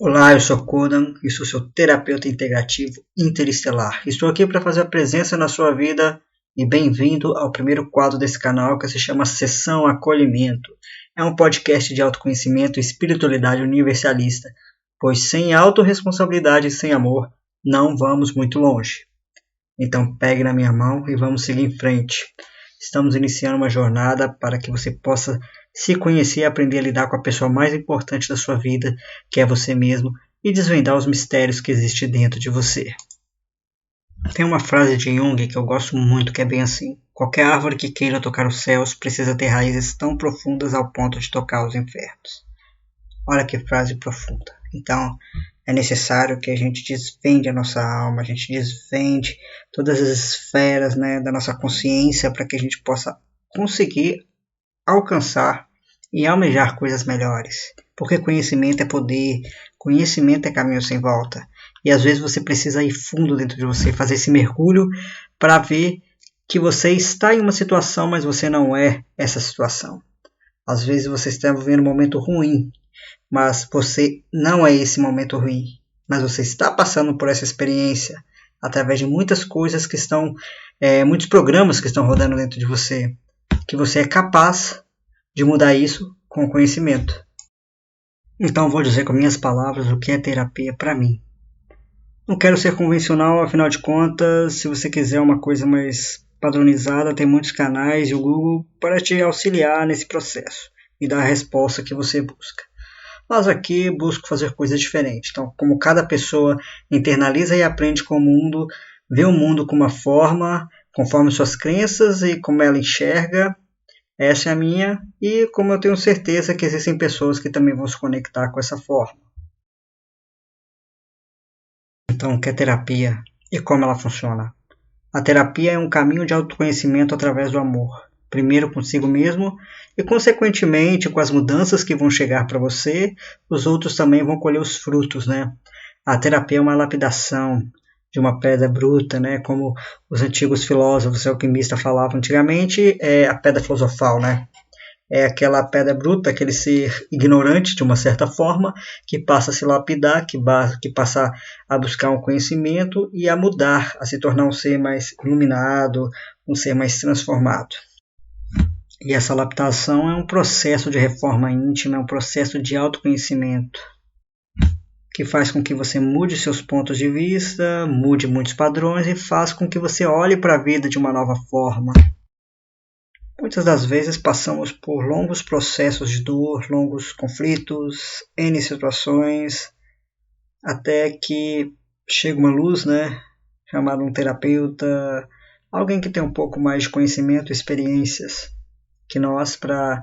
Olá, eu sou Kodan e sou seu terapeuta integrativo interestelar. Estou aqui para fazer a presença na sua vida e bem-vindo ao primeiro quadro desse canal que se chama Sessão Acolhimento. É um podcast de autoconhecimento e espiritualidade universalista, pois sem autorresponsabilidade e sem amor não vamos muito longe. Então pegue na minha mão e vamos seguir em frente. Estamos iniciando uma jornada para que você possa se conhecer e aprender a lidar com a pessoa mais importante da sua vida, que é você mesmo, e desvendar os mistérios que existem dentro de você. Tem uma frase de Jung que eu gosto muito, que é bem assim: qualquer árvore que queira tocar os céus precisa ter raízes tão profundas ao ponto de tocar os infernos. Olha que frase profunda. Então, é necessário que a gente desvende a nossa alma, a gente desvende todas as esferas, da nossa consciência para que a gente possa conseguir alcançar e almejar coisas melhores. Porque conhecimento é poder, conhecimento é caminho sem volta. E às vezes você precisa ir fundo dentro de você, fazer esse mergulho para ver que você está em uma situação, mas você não é essa situação. Às vezes você está vivendo um momento ruim, mas você não é esse momento ruim. Mas você está passando por essa experiência através de muitas coisas que estão, muitos programas que estão rodando dentro de você, que você é capaz de mudar isso com o conhecimento. Então vou dizer com minhas palavras o que é terapia para mim. Não quero ser convencional, afinal de contas, se você quiser uma coisa mais padronizada, tem muitos canais e o Google para te auxiliar nesse processo e dar a resposta que você busca. Mas aqui busco fazer coisas diferentes. Então, como cada pessoa internaliza e aprende com o mundo, vê o mundo com uma forma, conforme suas crenças e como ela enxerga, essa é a minha, e como eu tenho certeza que existem pessoas que também vão se conectar com essa forma. Então, o que é terapia e como ela funciona? A terapia é um caminho de autoconhecimento através do amor. Primeiro consigo mesmo e, consequentemente, com as mudanças que vão chegar para você, os outros também vão colher os frutos, A terapia é uma lapidação de uma pedra bruta, como os antigos filósofos e alquimistas falavam antigamente, é a pedra filosofal, É aquela pedra bruta, aquele ser ignorante, de uma certa forma, que passa a se lapidar, que passa a buscar um conhecimento e a mudar, a se tornar um ser mais iluminado, um ser mais transformado. E essa lapidação é um processo de reforma íntima, é um processo de autoconhecimento, que faz com que você mude seus pontos de vista, mude muitos padrões e faz com que você olhe para a vida de uma nova forma. Muitas das vezes passamos por longos processos de dor, longos conflitos, N situações, até que chega uma luz, chamada um terapeuta, alguém que tem um pouco mais de conhecimento e experiências que nós, para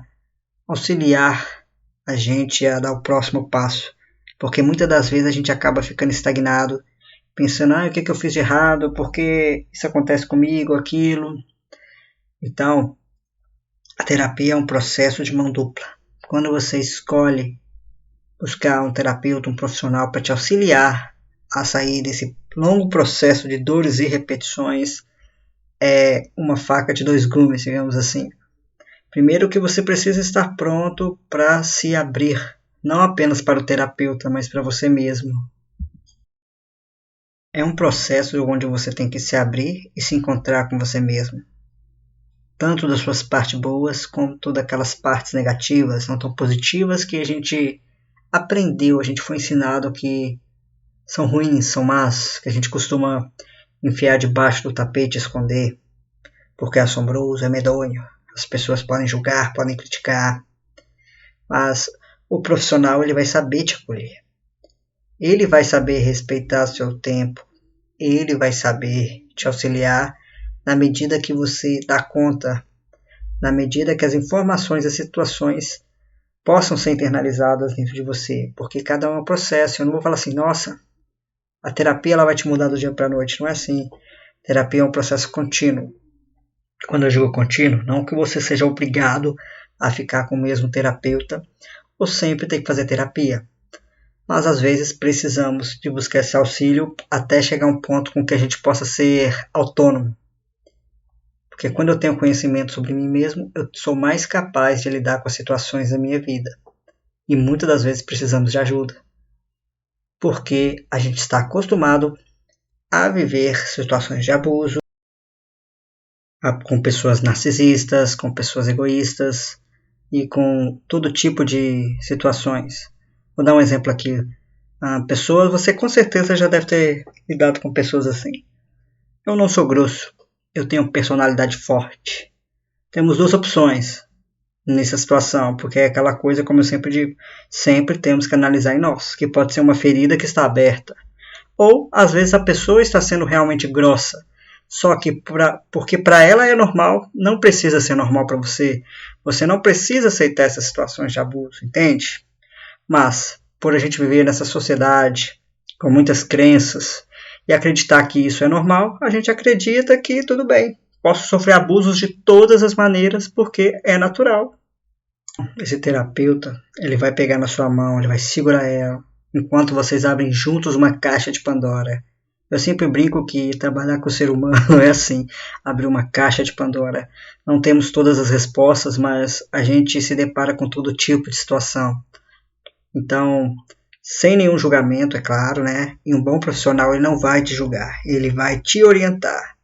auxiliar a gente a dar o próximo passo. Porque muitas das vezes a gente acaba ficando estagnado, pensando, o que eu fiz de errado, por que isso acontece comigo, aquilo. Então, a terapia é um processo de mão dupla. Quando você escolhe buscar um terapeuta, um profissional para te auxiliar a sair desse longo processo de dores e repetições, é uma faca de dois gumes, digamos assim. Primeiro que você precisa estar pronto para se abrir, não apenas para o terapeuta, mas para você mesmo. É um processo onde você tem que se abrir e se encontrar com você mesmo. Tanto das suas partes boas, quanto daquelas partes negativas, não tão positivas, que a gente aprendeu, a gente foi ensinado que são ruins, são más, que a gente costuma enfiar debaixo do tapete e esconder, porque é assombroso, é medonho. As pessoas podem julgar, podem criticar, mas o profissional ele vai saber te acolher. Ele vai saber respeitar seu tempo, ele vai saber te auxiliar na medida que você dá conta, na medida que as informações e as situações possam ser internalizadas dentro de você, porque cada um é um processo. Eu não vou falar assim, nossa, a terapia ela vai te mudar do dia para a noite, não é assim. Terapia é um processo contínuo. Quando eu digo contínuo, não que você seja obrigado a ficar com o mesmo terapeuta ou sempre ter que fazer terapia. Mas às vezes precisamos de buscar esse auxílio até chegar a um ponto com que a gente possa ser autônomo. Porque quando eu tenho conhecimento sobre mim mesmo, eu sou mais capaz de lidar com as situações da minha vida. E muitas das vezes precisamos de ajuda. porque a gente está acostumado a viver situações de abuso com pessoas narcisistas, com pessoas egoístas e com todo tipo de situações. Vou dar um exemplo aqui. Você com certeza já deve ter lidado com pessoas assim. Eu não sou grosso, eu tenho personalidade forte. Temos duas opções nessa situação, porque é aquela coisa, como eu sempre digo, sempre temos que analisar em nós, que pode ser uma ferida que está aberta. Ou, às vezes, a pessoa está sendo realmente grossa, só que porque para ela é normal, não precisa ser normal para você. Você não precisa aceitar essas situações de abuso, entende? Mas, por a gente viver nessa sociedade com muitas crenças e acreditar que isso é normal, a gente acredita que tudo bem. Posso sofrer abusos de todas as maneiras porque é natural. Esse terapeuta, ele vai pegar na sua mão, ele vai segurar ela, enquanto vocês abrem juntos uma caixa de Pandora. Eu sempre brinco que trabalhar com o ser humano é assim, abrir uma caixa de Pandora. Não temos todas as respostas, mas a gente se depara com todo tipo de situação. Então, sem nenhum julgamento, é claro, né? E um bom profissional, ele não vai te julgar, ele vai te orientar.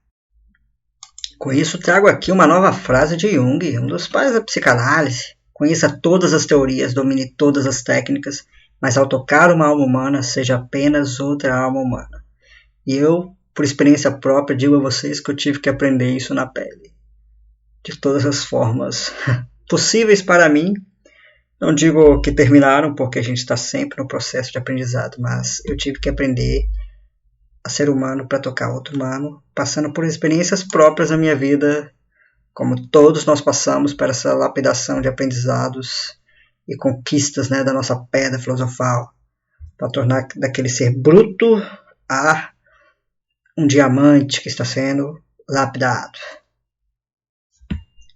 Com isso, trago aqui uma nova frase de Jung, um dos pais da psicanálise. Conheça todas as teorias, domine todas as técnicas, mas ao tocar uma alma humana, seja apenas outra alma humana. E eu, por experiência própria, digo a vocês que eu tive que aprender isso na pele. De todas as formas possíveis para mim. Não digo que terminaram, porque a gente está sempre no processo de aprendizado, mas eu tive que aprender a ser humano para tocar outro humano, passando por experiências próprias na minha vida, como todos nós passamos por essa lapidação de aprendizados e conquistas, né, da nossa pedra filosofal, para tornar daquele ser bruto a um diamante que está sendo lapidado.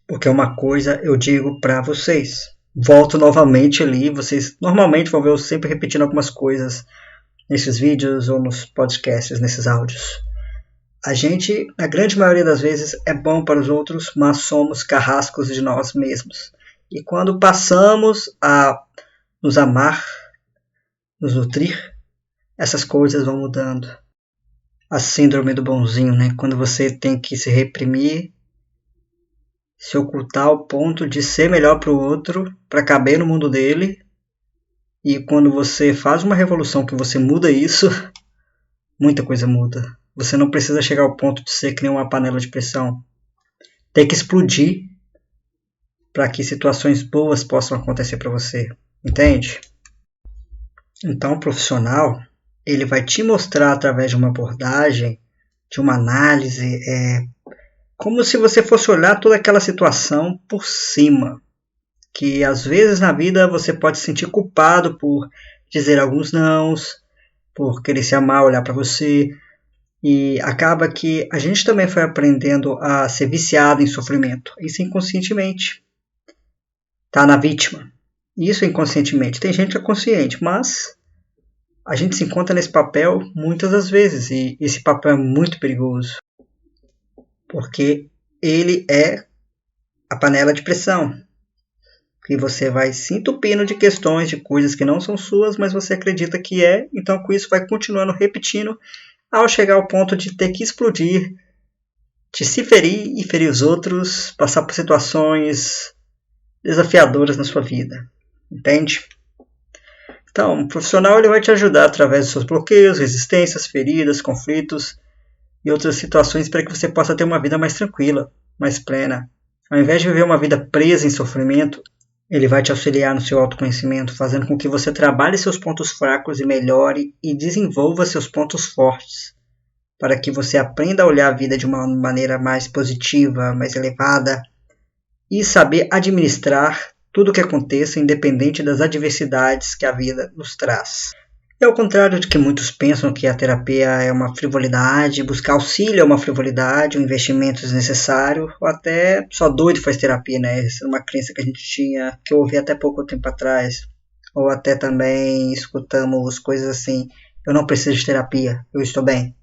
Porque uma coisa eu digo para vocês, volto novamente ali, vocês normalmente vão ver eu sempre repetindo algumas coisas nesses vídeos ou nos podcasts, nesses áudios. A gente, na grande maioria das vezes, é bom para os outros, mas somos carrascos de nós mesmos. E quando passamos a nos amar, nos nutrir, essas coisas vão mudando. A síndrome do bonzinho, né? Quando você tem que se reprimir, se ocultar ao ponto de ser melhor para o outro, para caber no mundo dele. E quando você faz uma revolução que você muda isso, muita coisa muda. Você não precisa chegar ao ponto de ser que nem uma panela de pressão. Tem que explodir para que situações boas possam acontecer para você. Entende? Então o profissional, ele vai te mostrar através de uma abordagem, de uma análise, como se você fosse olhar toda aquela situação por cima. Que às vezes na vida você pode se sentir culpado por dizer alguns nãos, por querer se amar, olhar para você. E acaba que a gente também foi aprendendo a ser viciado em sofrimento. Isso inconscientemente. Tá na vítima. Isso inconscientemente. Tem gente que é consciente, mas a gente se encontra nesse papel muitas das vezes. E esse papel é muito perigoso. Porque ele é a panela de pressão. Que você vai se entupindo de questões, de coisas que não são suas, mas você acredita que é. Então com isso vai continuando repetindo, ao chegar ao ponto de ter que explodir, de se ferir e ferir os outros, passar por situações desafiadoras na sua vida. Entende? Então, o profissional ele vai te ajudar através dos seus bloqueios, resistências, feridas, conflitos e outras situações para que você possa ter uma vida mais tranquila, mais plena. Ao invés de viver uma vida presa em sofrimento, ele vai te auxiliar no seu autoconhecimento, fazendo com que você trabalhe seus pontos fracos e melhore e desenvolva seus pontos fortes, para que você aprenda a olhar a vida de uma maneira mais positiva, mais elevada e saber administrar tudo o que aconteça, independente das adversidades que a vida nos traz. E ao contrário de que muitos pensam que a terapia é uma frivolidade, buscar auxílio é uma frivolidade, um investimento desnecessário, ou até só doido faz terapia, né? Essa é uma crença que a gente tinha, que eu ouvi até pouco tempo atrás. Ou até também escutamos coisas assim, eu não preciso de terapia, eu estou bem.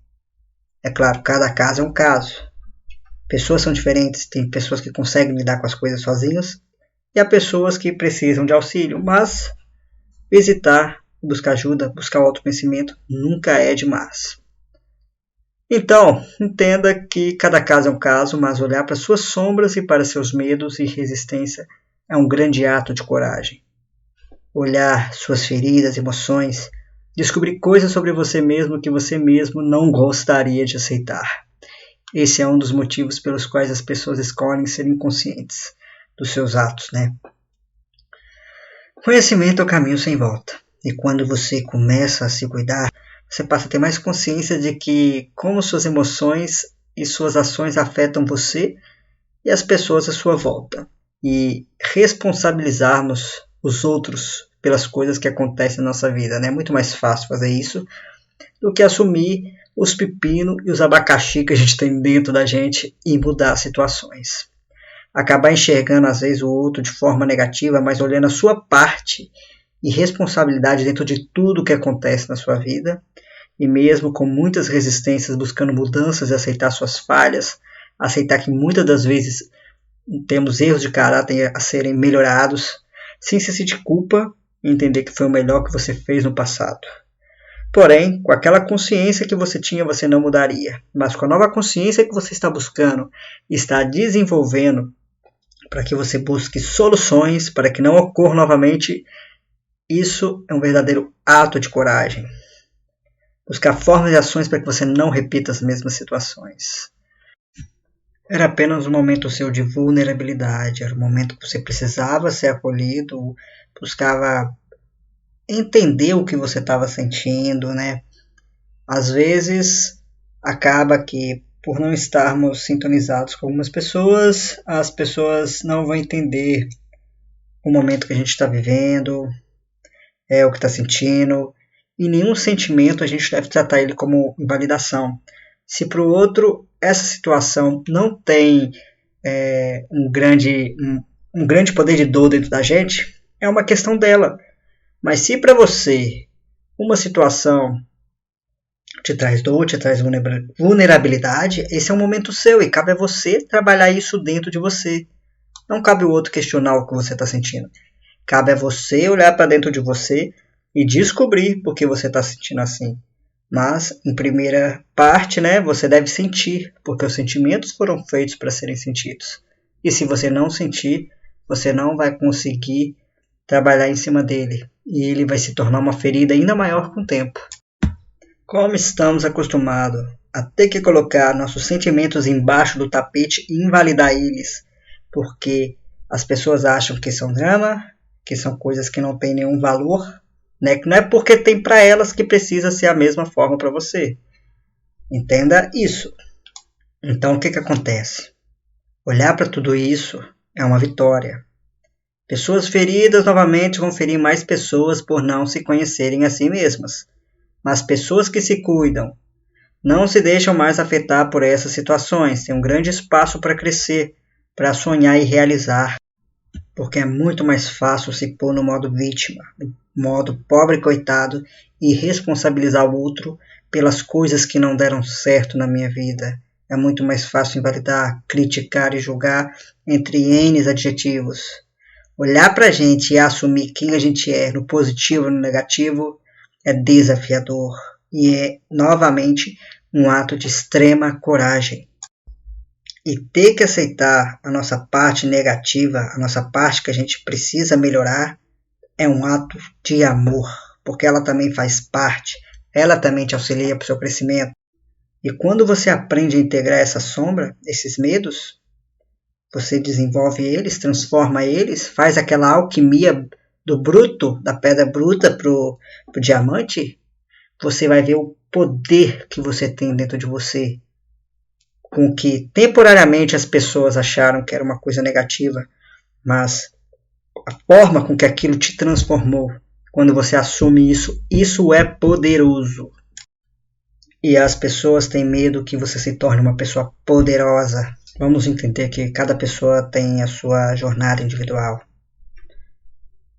É claro, cada caso é um caso. Pessoas são diferentes, tem pessoas que conseguem lidar com as coisas sozinhas, e há pessoas que precisam de auxílio, mas visitar buscar ajuda, buscar o autoconhecimento, nunca é demais. Então, entenda que cada caso é um caso, mas olhar para suas sombras e para seus medos e resistência é um grande ato de coragem. Olhar suas feridas, emoções, descobrir coisas sobre você mesmo que você mesmo não gostaria de aceitar. Esse é um dos motivos pelos quais as pessoas escolhem ser inconscientes dos seus atos, né? Conhecimento é o caminho sem volta. E quando você começa a se cuidar, você passa a ter mais consciência de que como suas emoções e suas ações afetam você e as pessoas à sua volta. E responsabilizarmos os outros pelas coisas que acontecem na nossa vida, né? É muito mais fácil fazer isso do que assumir os pepinos e os abacaxi que a gente tem dentro da gente e mudar situações. Acabar enxergando às vezes o outro de forma negativa, mas olhando a sua parte e responsabilidade dentro de tudo que acontece na sua vida, e mesmo com muitas resistências buscando mudanças e aceitar suas falhas, aceitar que muitas das vezes temos erros de caráter a serem melhorados, sem se sentir culpa e entender que foi o melhor que você fez no passado. Porém, com aquela consciência que você tinha, você não mudaria. Mas com a nova consciência que você está buscando e está desenvolvendo para que você busque soluções para que não ocorra novamente, isso é um verdadeiro ato de coragem. Buscar formas e ações para que você não repita as mesmas situações. Era apenas um momento seu de vulnerabilidade, era um momento que você precisava ser acolhido, buscava entender o que você estava sentindo, né? Às vezes acaba que por não estarmos sintonizados com algumas pessoas, as pessoas não vão entender o momento que a gente está vivendo, o que está sentindo. E nenhum sentimento a gente deve tratar ele como invalidação. Se para o outro essa situação não tem um grande poder de dor dentro da gente, é uma questão dela. Mas se para você uma situação te traz dor, te traz vulnerabilidade, esse é um momento seu e cabe a você trabalhar isso dentro de você. Não cabe o outro questionar o que você está sentindo. Cabe a você olhar para dentro de você e descobrir por que você está sentindo assim. Mas, em primeira parte, né, você deve sentir, porque os sentimentos foram feitos para serem sentidos. E se você não sentir, você não vai conseguir trabalhar em cima dele. E ele vai se tornar uma ferida ainda maior com o tempo. Como estamos acostumados a ter que colocar nossos sentimentos embaixo do tapete e invalidar eles, porque as pessoas acham que são drama, que são coisas que não têm nenhum valor, né? Que não é porque tem para elas que precisa ser a mesma forma para você. Entenda isso. Então o que acontece? Olhar para tudo isso é uma vitória. Pessoas feridas novamente vão ferir mais pessoas por não se conhecerem a si mesmas. Mas pessoas que se cuidam não se deixam mais afetar por essas situações. Tem um grande espaço para crescer, para sonhar e realizar. Porque é muito mais fácil se pôr no modo vítima, no modo pobre coitado e responsabilizar o outro pelas coisas que não deram certo na minha vida. É muito mais fácil invalidar, criticar e julgar entre N adjetivos. Olhar para a gente e assumir quem a gente é, no positivo e no negativo, é desafiador e é, novamente, um ato de extrema coragem. E ter que aceitar a nossa parte negativa, a nossa parte que a gente precisa melhorar, é um ato de amor, porque ela também faz parte, ela também te auxilia para o seu crescimento. E quando você aprende a integrar essa sombra, esses medos, você desenvolve eles, transforma eles, faz aquela alquimia do bruto, da pedra bruta para o diamante, você vai ver o poder que você tem dentro de você, com que temporariamente as pessoas acharam que era uma coisa negativa, mas a forma com que aquilo te transformou, quando você assume isso, isso é poderoso. E as pessoas têm medo que você se torne uma pessoa poderosa. Vamos entender que cada pessoa tem a sua jornada individual.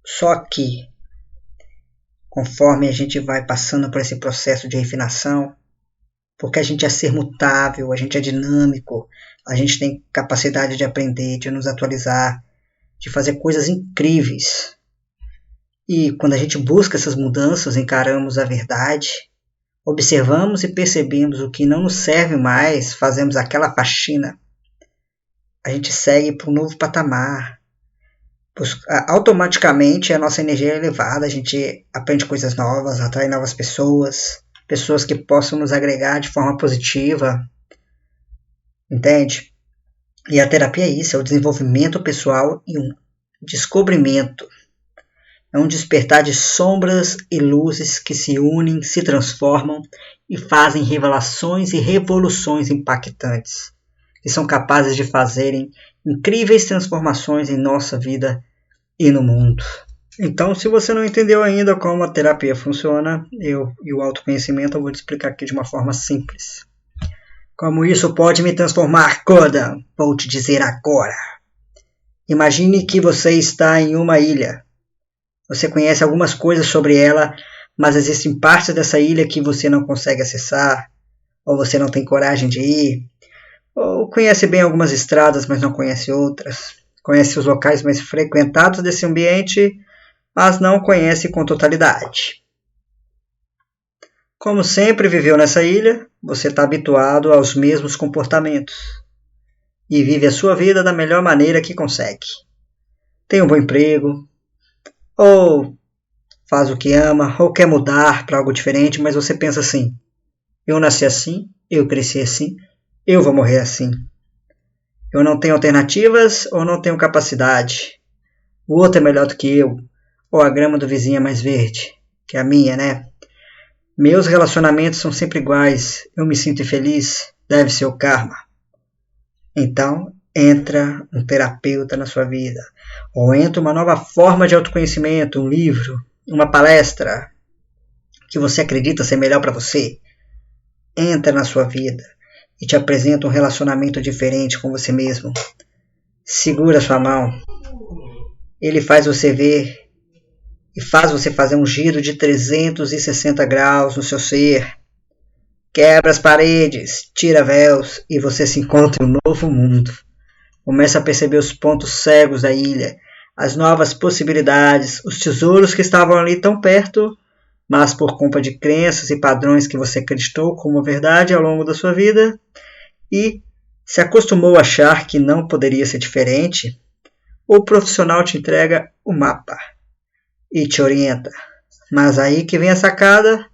Só que, conforme a gente vai passando por esse processo de refinação, porque a gente é ser mutável, a gente é dinâmico, a gente tem capacidade de aprender, de nos atualizar, de fazer coisas incríveis. E quando a gente busca essas mudanças, encaramos a verdade, observamos e percebemos o que não nos serve mais, fazemos aquela faxina, a gente segue para um novo patamar. Automaticamente a nossa energia é elevada, a gente aprende coisas novas, atrai novas pessoas, pessoas que possam nos agregar de forma positiva, entende? E a terapia é isso, é o desenvolvimento pessoal e um descobrimento. É um despertar de sombras e luzes que se unem, se transformam e fazem revelações e revoluções impactantes, que são capazes de fazerem incríveis transformações em nossa vida e no mundo. Então, se você não entendeu ainda como a terapia funciona, e o autoconhecimento, eu vou te explicar aqui de uma forma simples. Como isso pode me transformar, Kodan? Vou te dizer agora. Imagine que você está em uma ilha. Você conhece algumas coisas sobre ela, mas existem partes dessa ilha que você não consegue acessar, ou você não tem coragem de ir, ou conhece bem algumas estradas, mas não conhece outras. Conhece os locais mais frequentados desse ambiente, mas não conhece com totalidade. Como sempre viveu nessa ilha, você está habituado aos mesmos comportamentos e vive a sua vida da melhor maneira que consegue. Tem um bom emprego, ou faz o que ama, ou quer mudar para algo diferente, mas você pensa assim: eu nasci assim, eu cresci assim, eu vou morrer assim. Eu não tenho alternativas ou não tenho capacidade. O outro é melhor do que eu, ou a grama do vizinho é mais verde que a minha, né? Meus relacionamentos são sempre iguais, eu me sinto infeliz, deve ser o karma. Então, entra um terapeuta na sua vida, ou entra uma nova forma de autoconhecimento, um livro, uma palestra que você acredita ser melhor para você. Entra na sua vida e te apresenta um relacionamento diferente com você mesmo. Segura sua mão. Ele faz você ver e faz você fazer um giro de 360 graus no seu ser. Quebra as paredes, tira véus e você se encontra em um novo mundo. Começa a perceber os pontos cegos da ilha, as novas possibilidades, os tesouros que estavam ali tão perto, mas por culpa de crenças e padrões que você acreditou como verdade ao longo da sua vida e se acostumou a achar que não poderia ser diferente, o profissional te entrega o mapa e te orienta. Mas aí que vem a sacada,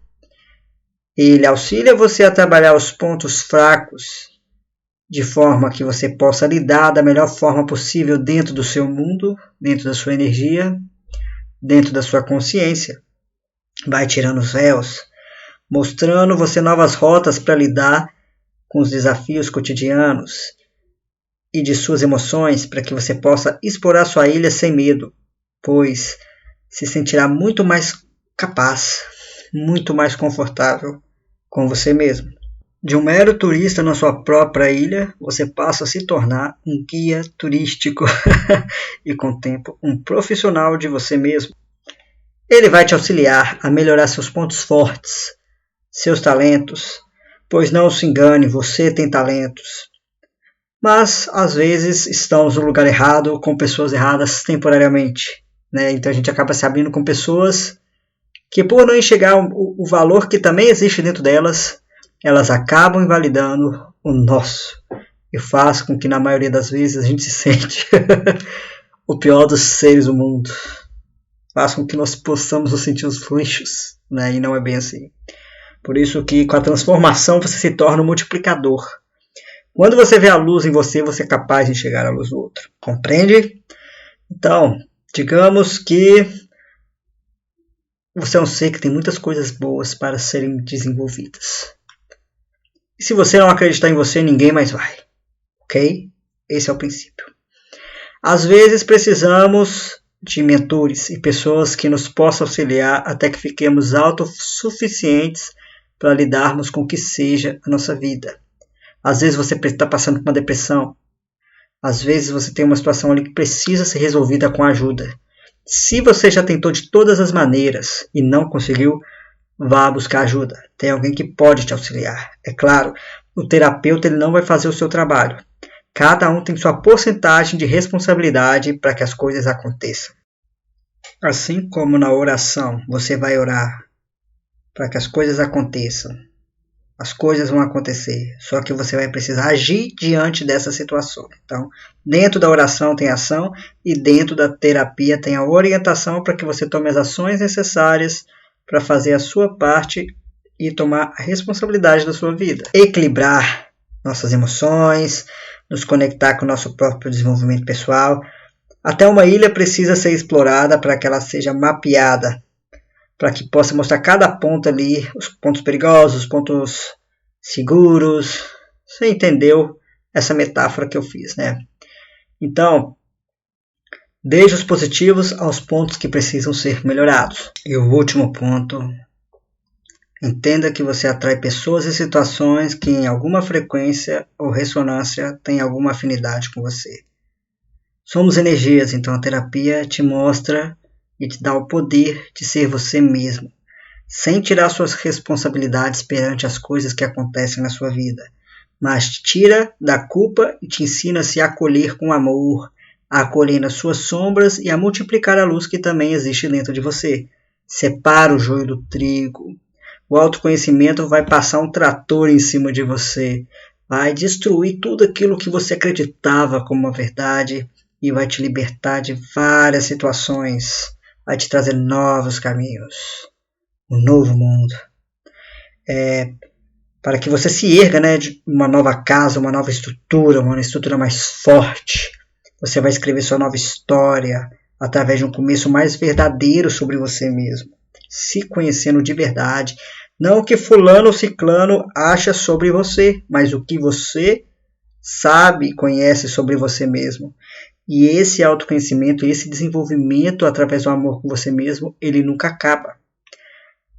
ele auxilia você a trabalhar os pontos fracos de forma que você possa lidar da melhor forma possível dentro do seu mundo, dentro da sua energia, dentro da sua consciência. Vai tirando os véus, mostrando você novas rotas para lidar com os desafios cotidianos e de suas emoções para que você possa explorar sua ilha sem medo, pois se sentirá muito mais capaz, muito mais confortável com você mesmo. De um mero turista na sua própria ilha, você passa a se tornar um guia turístico e, com o tempo, um profissional de você mesmo. Ele vai te auxiliar a melhorar seus pontos fortes, seus talentos, pois não se engane, você tem talentos. Mas, às vezes, estamos no lugar errado, com pessoas erradas temporariamente. Né? Então a gente acaba se abrindo com pessoas que, por não enxergar o valor que também existe dentro delas, elas acabam invalidando o nosso. E faz com que, na maioria das vezes, a gente se sente o pior dos seres do mundo. Faz com que nós possamos nos sentir os lixos. Né? E não é bem assim. Por isso que, com a transformação, você se torna um multiplicador. Quando você vê a luz em você, você é capaz de enxergar a luz do outro. Compreende? Então, digamos que você é um ser que tem muitas coisas boas para serem desenvolvidas. E se você não acreditar em você, ninguém mais vai. Ok? Esse é o princípio. Às vezes precisamos de mentores e pessoas que nos possam auxiliar até que fiquemos autossuficientes para lidarmos com o que seja a nossa vida. Às vezes você está passando por uma depressão. Às vezes você tem uma situação ali que precisa ser resolvida com ajuda. Se você já tentou de todas as maneiras e não conseguiu, vá buscar ajuda. Tem alguém que pode te auxiliar. É claro, o terapeuta ele não vai fazer o seu trabalho. Cada um tem sua porcentagem de responsabilidade para que as coisas aconteçam. Assim como na oração, você vai orar para que as coisas aconteçam. As coisas vão acontecer, só que você vai precisar agir diante dessa situação. Então, dentro da oração tem ação e dentro da terapia tem a orientação para que você tome as ações necessárias para fazer a sua parte e tomar a responsabilidade da sua vida. Equilibrar nossas emoções, nos conectar com o nosso próprio desenvolvimento pessoal. Até uma ilha precisa ser explorada para que ela seja mapeada, para que possa mostrar cada ponto ali, os pontos perigosos, os pontos seguros. Você entendeu essa metáfora que eu fiz, né? Então, desde os positivos aos pontos que precisam ser melhorados. E o último ponto, entenda que você atrai pessoas e situações que em alguma frequência ou ressonância têm alguma afinidade com você. Somos energias, então a terapia te mostra e te dá o poder de ser você mesmo, sem tirar suas responsabilidades perante as coisas que acontecem na sua vida, mas te tira da culpa e te ensina a se acolher com amor, a acolher nas suas sombras e a multiplicar a luz que também existe dentro de você. Separa o joio do trigo. O autoconhecimento vai passar um trator em cima de você, vai destruir tudo aquilo que você acreditava como uma verdade e vai te libertar de várias situações, vai te trazer novos caminhos, um novo mundo. Para que você se erga, né, de uma nova casa, uma nova estrutura, uma estrutura mais forte. Você vai escrever sua nova história através de um começo mais verdadeiro sobre você mesmo, se conhecendo de verdade. Não o que fulano ou ciclano acha sobre você, mas o que você sabe e conhece sobre você mesmo. E esse autoconhecimento, esse desenvolvimento através do amor com você mesmo, ele nunca acaba.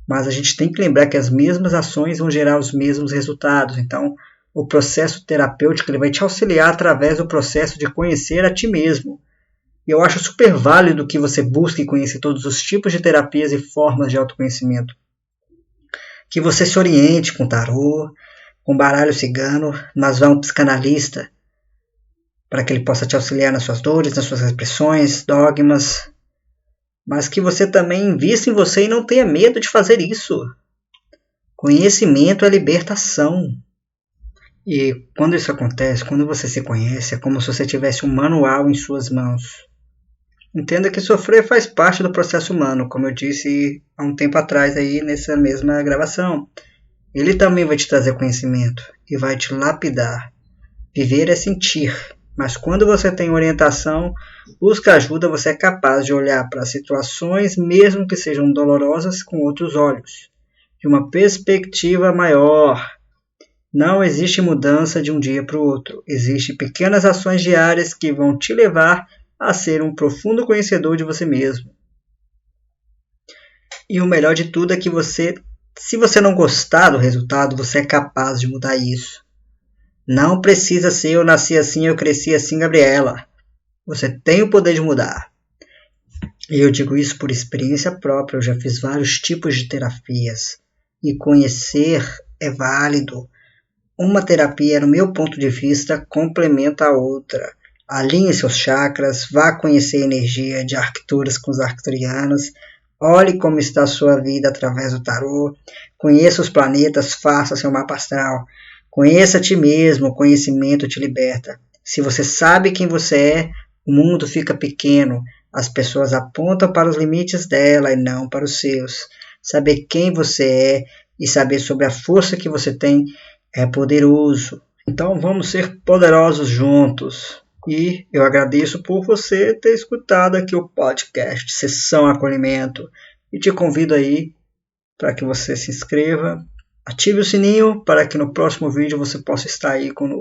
Mas a gente tem que lembrar que as mesmas ações vão gerar os mesmos resultados. Então, o processo terapêutico ele vai te auxiliar através do processo de conhecer a ti mesmo. E eu acho super válido que você busque conhecer todos os tipos de terapias e formas de autoconhecimento. Que você se oriente com tarô, com baralho cigano, mas vá a um psicanalista, para que ele possa te auxiliar nas suas dores, nas suas repressões, dogmas, mas que você também invista em você e não tenha medo de fazer isso. Conhecimento é libertação. E quando isso acontece, quando você se conhece, é como se você tivesse um manual em suas mãos. Entenda que sofrer faz parte do processo humano, como eu disse há um tempo atrás aí nessa mesma gravação. Ele também vai te trazer conhecimento e vai te lapidar. Viver é sentir. Mas quando você tem orientação, busca ajuda, você é capaz de olhar para situações, mesmo que sejam dolorosas, com outros olhos, de uma perspectiva maior. Não existe mudança de um dia para o outro. Existem pequenas ações diárias que vão te levar a ser um profundo conhecedor de você mesmo. E o melhor de tudo é que se você não gostar do resultado, você é capaz de mudar isso. Não precisa ser eu nasci assim, eu cresci assim, Gabriela. Você tem o poder de mudar. E eu digo isso por experiência própria. Eu já fiz vários tipos de terapias. E conhecer é válido. Uma terapia, no meu ponto de vista, complementa a outra. Alinhe seus chakras, vá conhecer a energia de Arcturas com os arcturianos. Olhe como está a sua vida através do tarô. Conheça os planetas, faça seu mapa astral. Conheça a ti mesmo, o conhecimento te liberta. Se você sabe quem você é, o mundo fica pequeno. As pessoas apontam para os limites dela e não para os seus. Saber quem você é e saber sobre a força que você tem é poderoso. Então vamos ser poderosos juntos. E eu agradeço por você ter escutado aqui o podcast Sessão Acolhimento. E te convido aí para que você se inscreva. Ative o sininho para que no próximo vídeo você possa estar aí conosco.